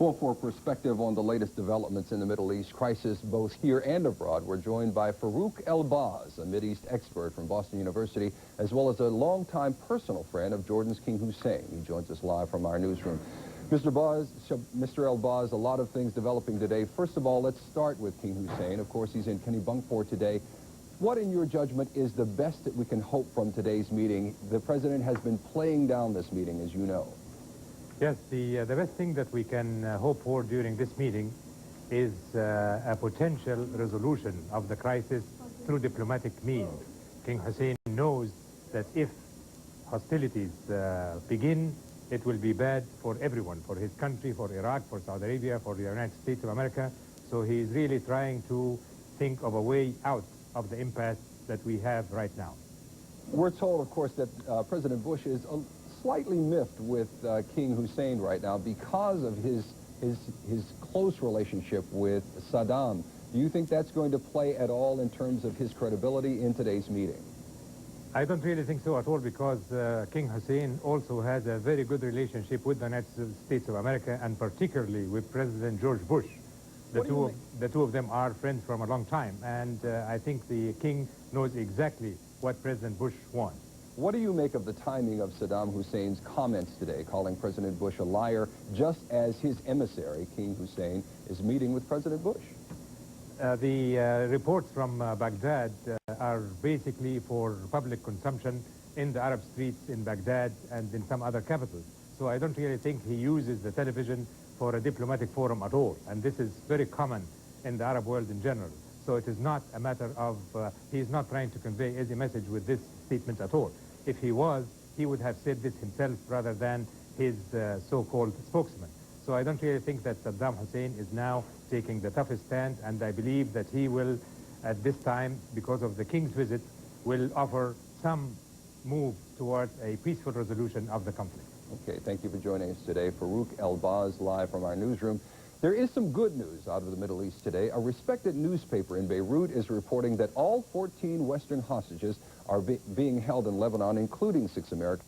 Well, for perspective on the latest developments in the Middle East crisis, both here and abroad, we're joined by Farouk El-Baz, a Mideast expert from Boston University, as well as a longtime personal friend of Jordan's King Hussein. He joins us live from our newsroom. Mr. El-Baz, a lot of things developing today. First of all, let's start with King Hussein. Of course, he's in Kennebunkport today. What, in your judgment, is the best that we can hope from today's meeting? The president has been playing down this meeting, as you know. Yes, the best thing that we can hope for during this meeting is a potential resolution of the crisis through diplomatic means. King Hussein knows that if hostilities begin, it will be bad for everyone, for his country, for Iraq, for Saudi Arabia, for the United States of America. So he is really trying to think of a way out of the impasse that we have right now. We're told, of course, that President Bush is slightly miffed with King Hussein right now because of his close relationship with Saddam. Do you think that's going to play at all in terms of his credibility in today's meeting? I don't really think so at all, because King Hussein also has a very good relationship with the United States of America, and particularly with President George Bush. The two of them are friends from a long time, and I think the king knows exactly what President Bush wants. What do you make of the timing of Saddam Hussein's comments today, calling President Bush a liar, just as his emissary, King Hussein, is meeting with President Bush? The reports from Baghdad are basically for public consumption in the Arab streets in Baghdad and in some other capitals. So I don't really think he uses the television for a diplomatic forum at all. And this is very common in the Arab world in general. So it is not a matter of, he is not trying to convey any message with this statement at all. If he was, he would have said this himself rather than his so-called spokesman. So I don't really think that Saddam Hussein is now taking the toughest stand, and I believe that he will, at this time, because of the king's visit, will offer some move towards a peaceful resolution of the conflict. Okay, thank you for joining us today. Farouk El-Baz, live from our newsroom. There is some good news out of the Middle East today. A respected newspaper in Beirut is reporting that all 14 Western hostages are being held in Lebanon, including 6 Americans.